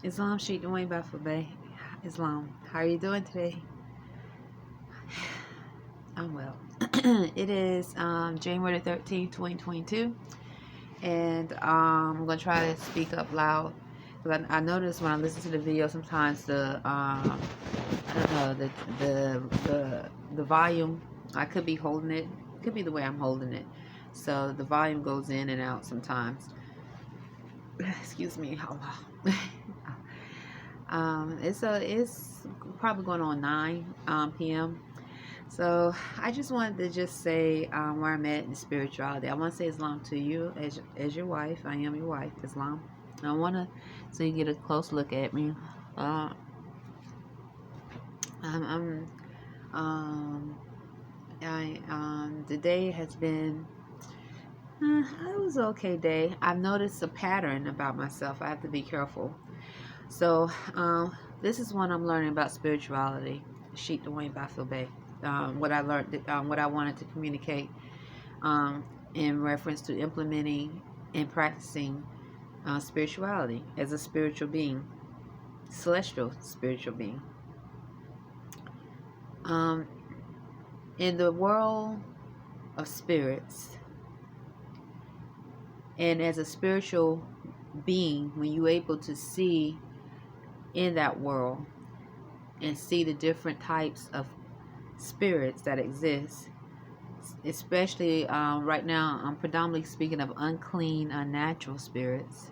Islam Sheikh Arrington-Bey. Islam. How are you doing today? I'm well. It is January 13th, 2022. And I'm going to try to speak up loud. Because I notice when I listen to the video, sometimes I don't know, the volume, I could be holding it. It could be the way I'm holding it. So the volume goes in and out sometimes. Excuse me. Allah. It's probably going on 9 p.m. So I just wanted to just say where I'm at in spirituality. I want to say Islam to you as your wife. I am your wife, Islam. I want to so you get a close look at me. Uh, I'm the day has been it was an okay day. I've noticed a pattern about myself. I have to be careful. So this is one I'm learning about spirituality. Sheikh Arrington-Bey. What I learned, what I wanted to communicate in reference to implementing and practicing spirituality as a spiritual being, celestial spiritual being. In the world of spirits, and as a spiritual being, when you're able to see in that world and see the different types of spirits that exist, especially right now I'm predominantly speaking of unclean, unnatural spirits,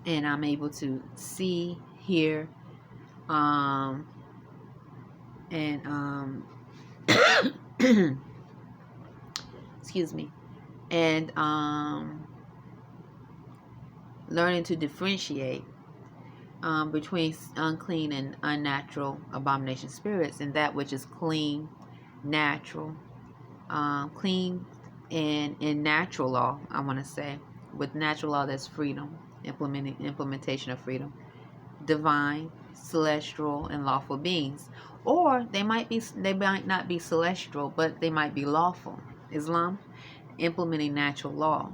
and I'm able to see, hear, and excuse me, and learning to differentiate between unclean and unnatural abomination spirits, and that which is clean, natural, clean, and in natural law. I want to say, with natural law, that's freedom, implementation of freedom, divine, celestial, and lawful beings, or they might not be celestial, but they might be lawful. Islam, implementing natural law,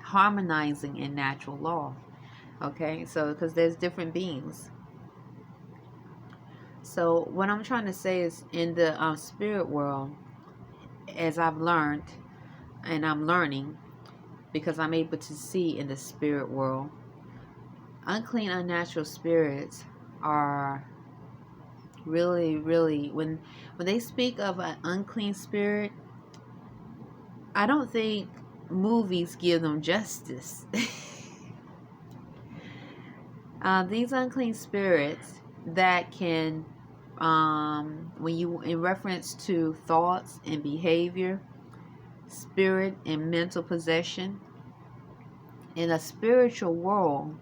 harmonizing in natural law. Okay, so because there's different beings. So what I'm trying to say is, in the spirit world, as I've learned, and I'm learning, because I'm able to see in the spirit world, unclean, unnatural spirits are really, really, when they speak of an unclean spirit, I don't think movies give them justice. These unclean spirits that can, when you, in reference to thoughts and behavior, spirit and mental possession, in a spiritual world,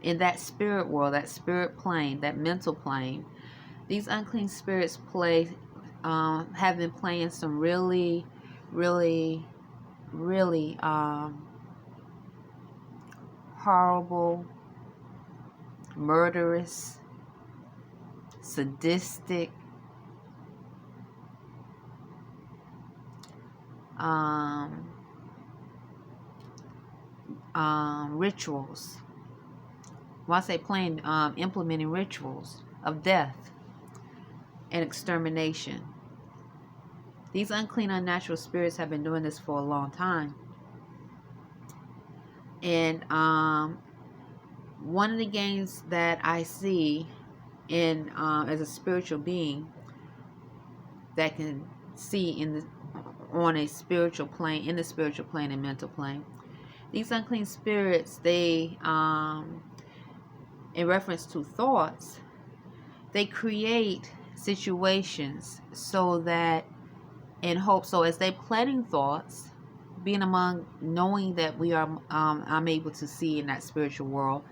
in that spirit world, that spirit plane, that mental plane, these unclean spirits have been playing some really, really, really horrible, murderous, sadistic, rituals. When I say playing, implementing rituals of death and extermination. These unclean, unnatural spirits have been doing this for a long time. And one of the gains that I see in as a spiritual being that can see on a spiritual plane, in the spiritual plane and mental plane, these unclean spirits, they in reference to thoughts, they create situations so that in hope, so as they planning thoughts, being among, knowing that we are I'm able to see in that spiritual world,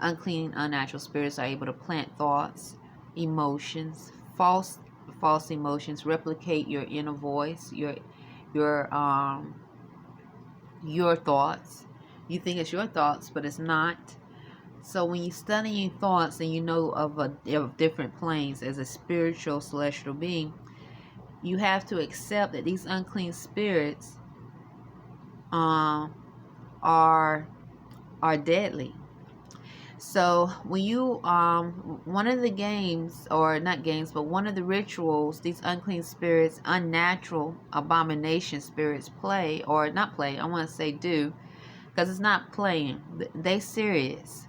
unclean, unnatural spirits are able to plant thoughts, emotions, false emotions, replicate your inner voice, your thoughts. You think it's your thoughts, but it's not. So when you study your thoughts and you know of different planes as a spiritual celestial being, you have to accept that these unclean spirits are deadly. So when you one of the games, or not games, but one of the rituals these unclean spirits, unnatural abomination spirits play, or not play, I want to say do, because it's not playing. They serious.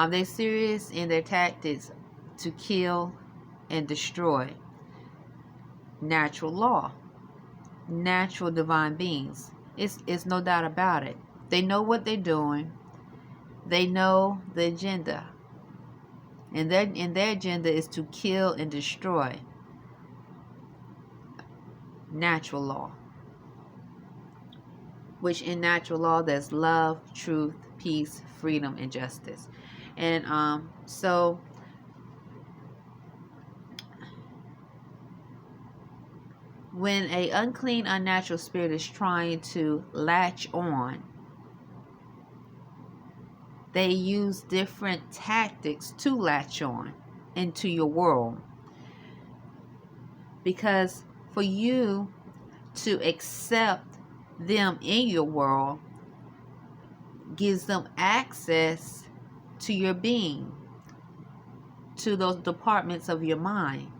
They serious in their tactics to kill and destroy natural law, natural divine beings. It's no doubt about it. They know what they're doing. They know the agenda. And their agenda is to kill and destroy natural law. Which in natural law there's love, truth, peace, freedom, and justice. And so when a unclean, unnatural spirit is trying to latch on, they use different tactics to latch on into your world. Because for you to accept them in your world gives them access to your being, to those departments of your mind.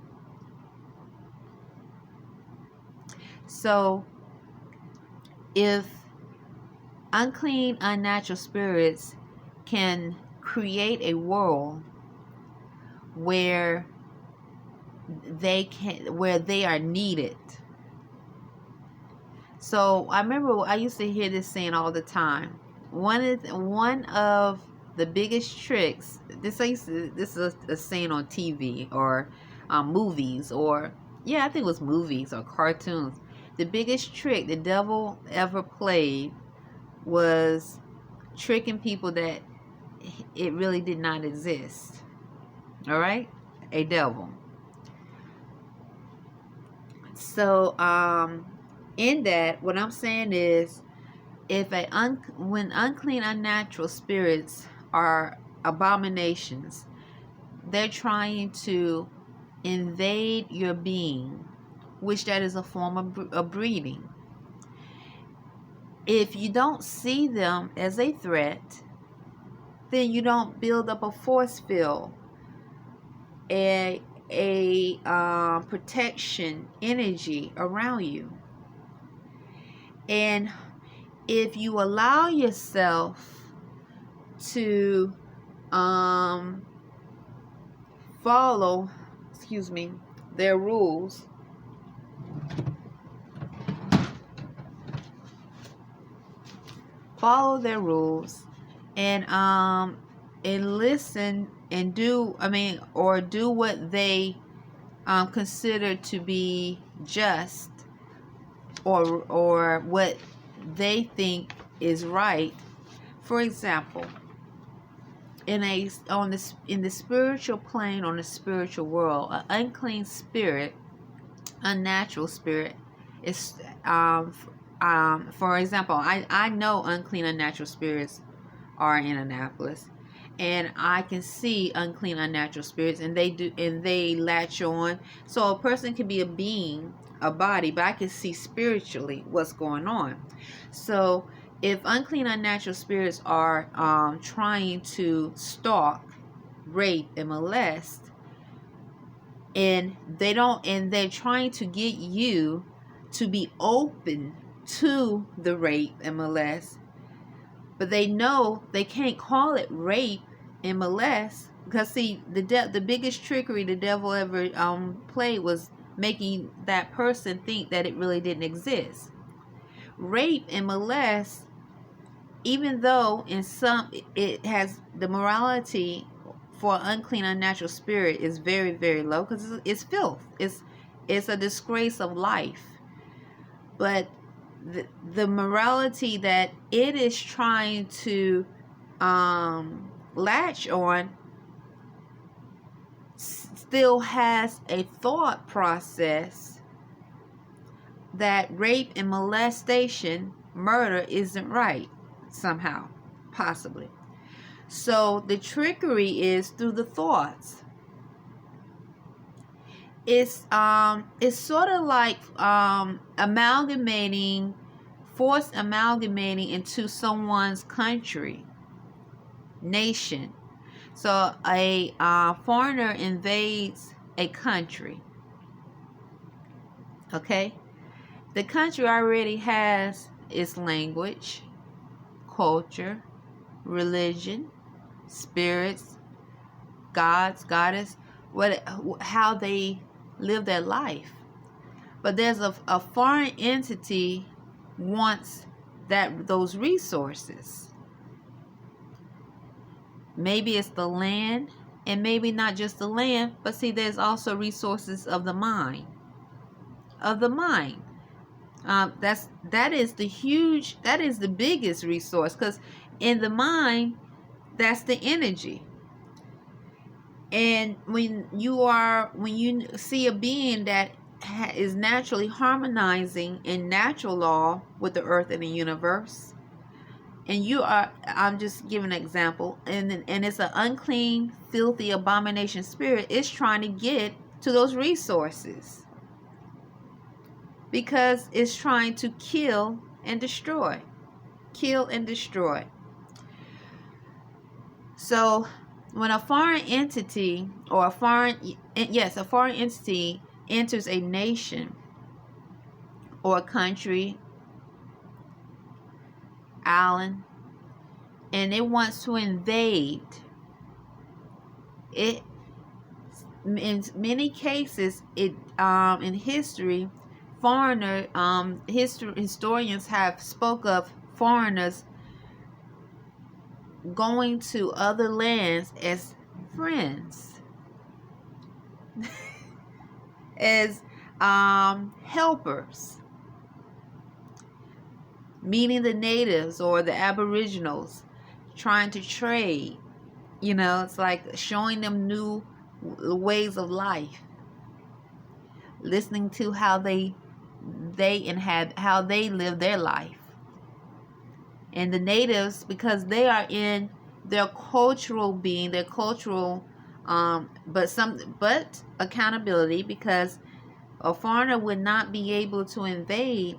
So if unclean, unnatural spirits can create a world where they are needed. So I remember I used to hear this saying all the time. One of the biggest tricks. This is a saying on TV or movies, or I think it was movies or cartoons. The biggest trick the devil ever played was tricking people that it really did not exist. All right, a devil. So in that, what I'm saying is, if when unclean, unnatural spirits are abominations, they're trying to invade your being, which that is a form of breeding. If you don't see them as a threat, then you don't build up a force field, a protection energy around you. And if you allow yourself to follow their rules, and listen and do what they consider to be just, or what they think is right. For example, in the spiritual plane, on the spiritual world, an unclean spirit, unnatural spirit is for example, I know unclean, unnatural spirits are in Annapolis, and I can see unclean, unnatural spirits, and they latch on. So a person can be a being, a body, but I can see spiritually what's going on. So if unclean, unnatural spirits are trying to stalk, rape, and molest, and they're trying to get you to be open to the rape and molest, but they know they can't call it rape and molest, because see, the biggest trickery the devil ever played was making that person think that it really didn't exist. Rape and molest, even though in some it has the morality for unclean, unnatural spirit is very, very low, because it's filth. It's a disgrace of life. But the morality that it is trying to latch on still has a thought process that rape and molestation, murder, isn't right somehow, possibly. So the trickery is through the thoughts. It's sort of like forced amalgamating into someone's country, nation. So a foreigner invades a country. Okay, the country already has its language, culture, religion, spirits, gods, goddess, how they live their life. But there's a foreign entity wants those resources. Maybe it's the land, and maybe not just the land, but see, there's also resources of the mind. Of the mind. That is the biggest resource, because in the mind, that's the energy. And when you see a being that is naturally harmonizing in natural law with the earth and the universe, and I'm just giving an example, and it's an unclean, filthy, abomination spirit, it's trying to get to those resources because it's trying to kill and destroy. So when a foreign entity a foreign entity enters a nation or a country, island, and it wants to invade it, in many cases, it in history, historians have spoke of foreigners going to other lands as friends, as helpers, meeting the natives or the aboriginals, trying to trade. It's like showing them new ways of life, listening to how they live their life. And the natives, because they are in their cultural being, their cultural but accountability, because a foreigner would not be able to invade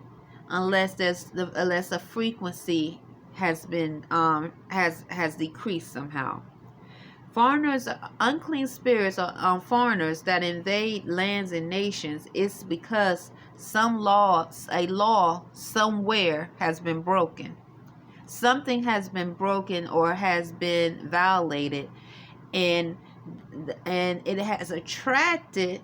unless a frequency has been has decreased somehow. Foreigners, unclean spirits, are foreigners that invade lands and nations. It's because a law somewhere has been broken. Something has been broken or has been violated, and it has attracted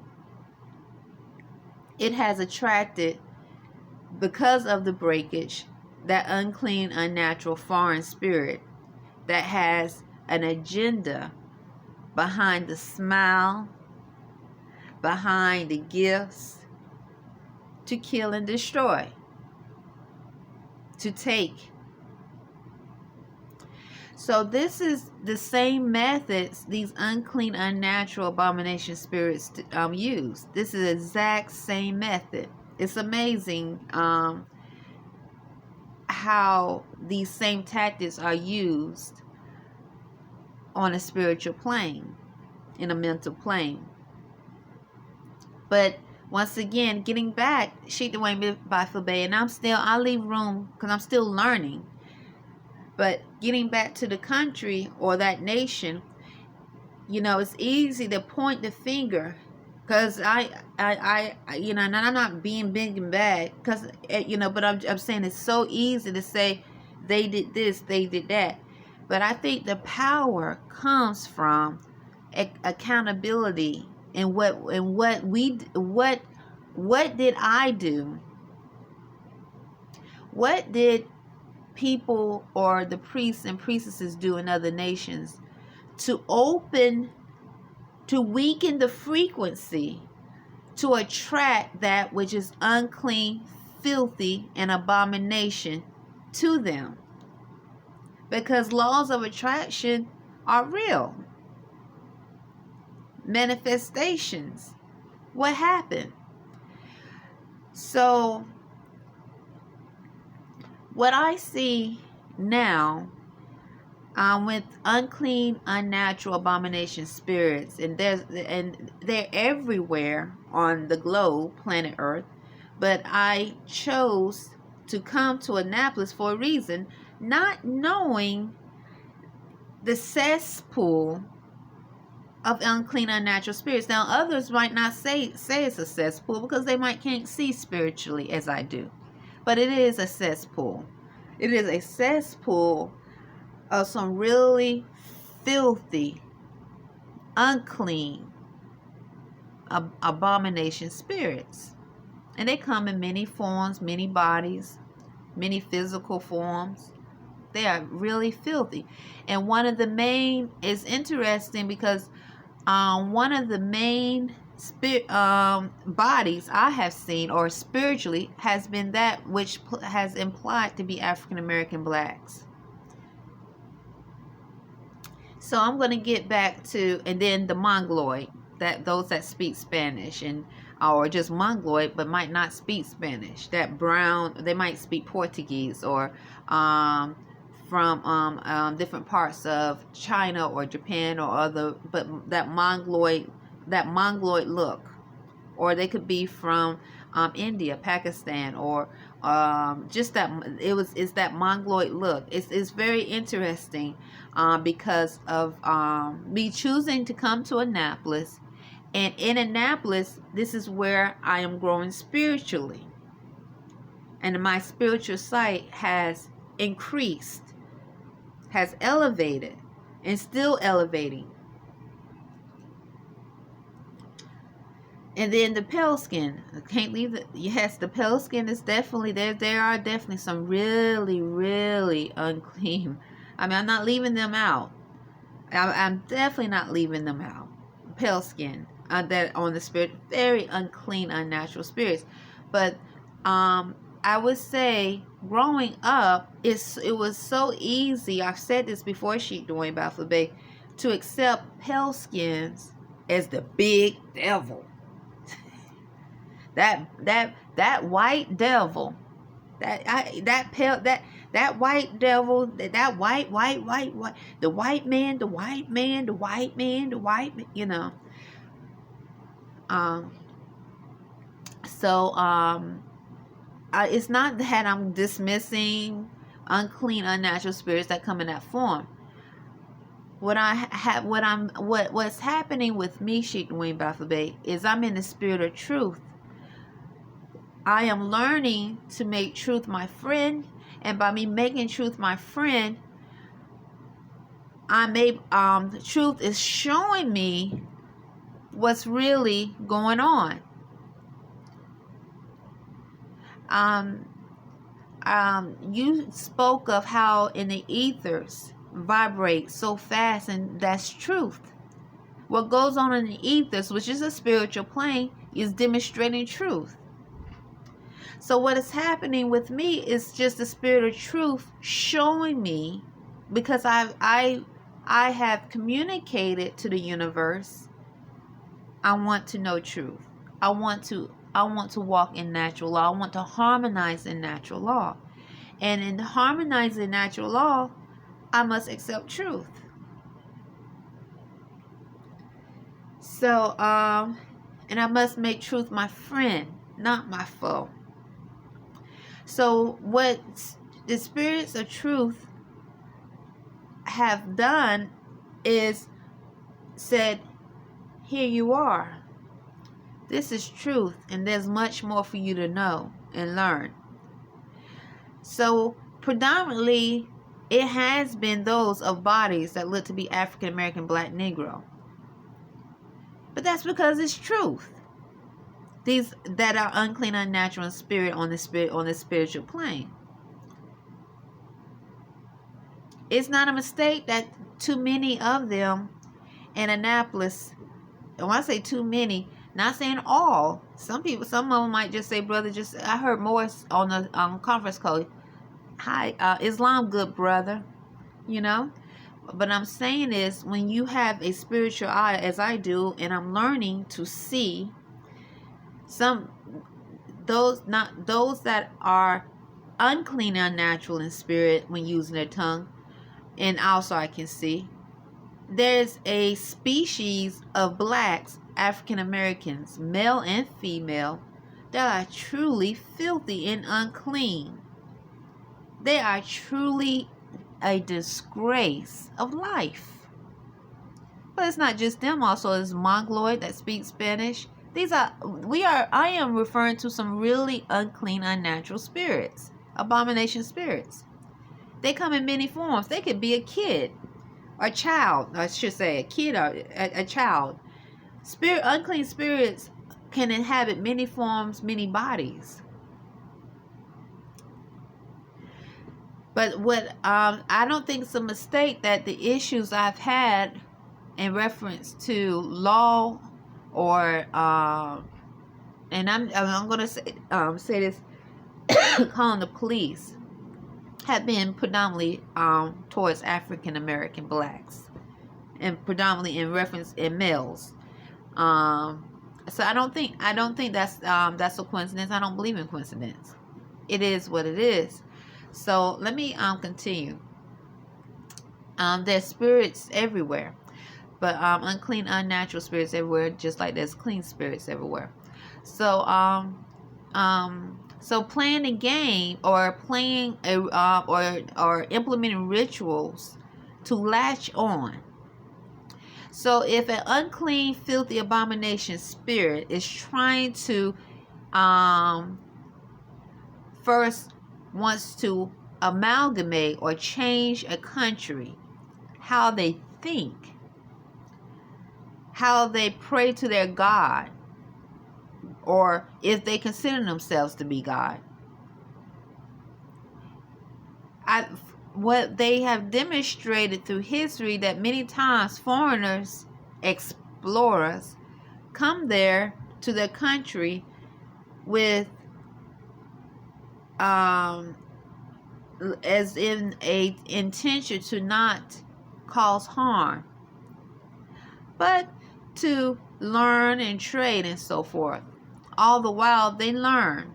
because of the breakage, that unclean, unnatural, foreign spirit that has an agenda behind the smile, behind the gifts, to kill and destroy, to take. So this is the same methods these unclean, unnatural, abomination spirits use. This is the exact same method. It's amazing how these same tactics are used on a spiritual plane, in a mental plane. But once again, getting back, Sheikh Dwayne Bey, and I leave room because I'm still learning. But getting back to the country or that nation, it's easy to point the finger, because and I'm not being big and bad, because but I'm saying it's so easy to say they did this, they did that. But I think the power comes from accountability, and what did I do? What did people or the priests and priestesses do in other nations to weaken the frequency, to attract that which is unclean, filthy, and abomination to them? Because laws of attraction are real. Manifestations. What happened? So what I see now with unclean, unnatural, abomination spirits, and they're everywhere on the globe, planet Earth, but I chose to come to Annapolis for a reason, not knowing the cesspool of unclean, unnatural spirits. Now, others might not say it's a cesspool because they can't see spiritually as I do. But it is a cesspool. It is a cesspool of some really filthy, unclean, abomination spirits. And they come in many forms, many bodies, many physical forms. They are really filthy. And one of the main is interesting because one of the main bodies I have seen, or spiritually, has been that which has implied to be African American blacks. So I'm going to get back to, and then the Mongoloid, that those that speak Spanish, and or just Mongoloid but might not speak Spanish. That brown, they might speak Portuguese, or from different parts of China or Japan or other, but that Mongoloid look, or they could be from India, Pakistan, or just that it's that Mongoloid look. It's very interesting because of me choosing to come to Annapolis, and in Annapolis, this is where I am growing spiritually, and my spiritual sight has increased, has elevated, and still elevating. And then the pale skin, I can't leave it. Yes, the pale skin is definitely there. There are definitely some really, really unclean. I mean, I'm not leaving them out. I'm definitely not leaving them out. Pale skin, that on the spirit, very unclean, unnatural spirits. But I would say growing up, it was so easy. I've said this before, Sheik doing Arrington-Bey, to accept pale skins as the big devil. That white devil, that white devil, that white, the white man, you know. It's not that I'm dismissing unclean, unnatural spirits that come in that form. What's happening with me, Sheik Dwayne Arrington-Bey, is I'm in the spirit of truth. I am learning to make truth my friend, and by me making truth my friend, truth is showing me what's really going on. You spoke of how in the ethers vibrate so fast, and that's truth. What goes on in the ethers, which is a spiritual plane, is demonstrating truth. So what is happening with me is just the spirit of truth showing me, because I have communicated to the universe, I want to know truth. I want to walk in natural law. I want to harmonize in natural law. And in harmonizing natural law, I must accept truth. So, and I must make truth my friend, not my foe. So what the spirits of truth have done is said, here you are. This is truth, and there's much more for you to know and learn. So predominantly, it has been those of bodies that look to be African American, Black, Negro. But that's because it's truth. These that are unclean, unnatural, and spirit on the spiritual plane. It's not a mistake that too many of them in Annapolis, and when I say too many, not saying all. Some of them might just say, brother, I heard Morris on the conference call. Hi, Islam, good brother, you know. But I'm saying is, when you have a spiritual eye, as I do, and I'm learning to see those that are unclean, unnatural in spirit when using their tongue, and also I can see there's a species of blacks, African Americans, male and female, that are truly filthy and unclean. They are truly a disgrace of life. But it's not just them. Also, it's Mongoloid that speaks Spanish. I am referring to some really unclean, unnatural spirits, abomination spirits. They come in many forms. They could be a kid, or a child. I should say a kid or a child. Unclean spirits can inhabit many forms, many bodies. But what I don't think it's a mistake that the issues I've had in reference to law, or and I'm gonna say this, calling the police, have been predominantly towards African American blacks, and predominantly in reference in males. So I don't think that's a coincidence. I don't believe in coincidence. It is what it is. So let me continue. There's spirits everywhere, but unclean, unnatural spirits everywhere, just like there's clean spirits everywhere. So so playing a game, or playing a or implementing rituals to latch on. So if an unclean, filthy, abomination spirit is trying to first wants to amalgamate or change a country, how they think, how they pray to their God, or if they consider themselves to be God. What they have demonstrated through history, that many times foreigners, explorers, come there to their country with as in a intention to not cause harm, but to learn and trade and so forth. All the while they learn.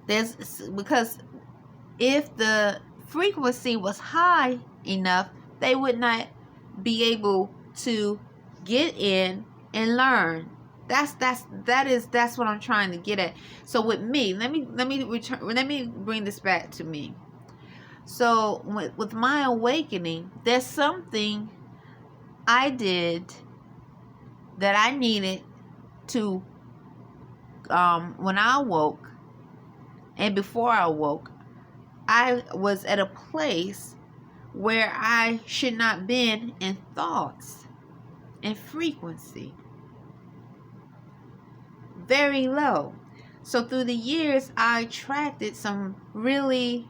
Because if the frequency was high enough, they would not be able to get in and learn. That's what I'm trying to get at. So with me, let me bring this back to me. So with my awakening, there's something I did that I needed to when I awoke, and before I awoke, I was at a place where I should not been in thoughts and frequency. Very low. So through the years, I attracted some really,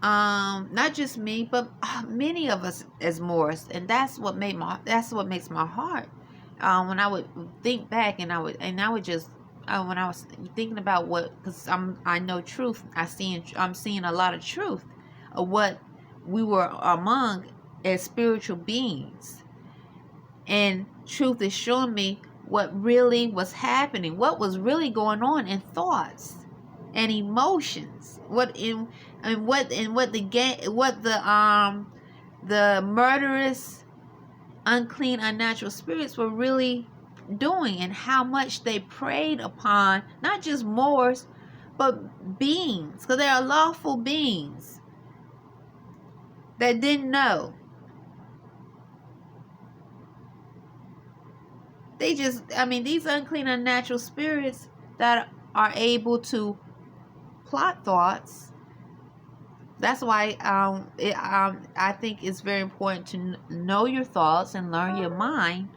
not just me, but many of us as Moors, and that's what makes my heart. When I would think back, and I would just, when I was thinking about because I know truth. I'm seeing a lot of truth of what we were among as spiritual beings, and truth is showing me what really was happening, what was really going on in thoughts and emotions, the murderous, unclean, unnatural spirits were really doing, and how much they preyed upon not just Moors, but beings, because they are lawful beings that didn't know. These unclean, unnatural spirits that are able to plot thoughts. That's why I think it's very important to know your thoughts and learn your mind,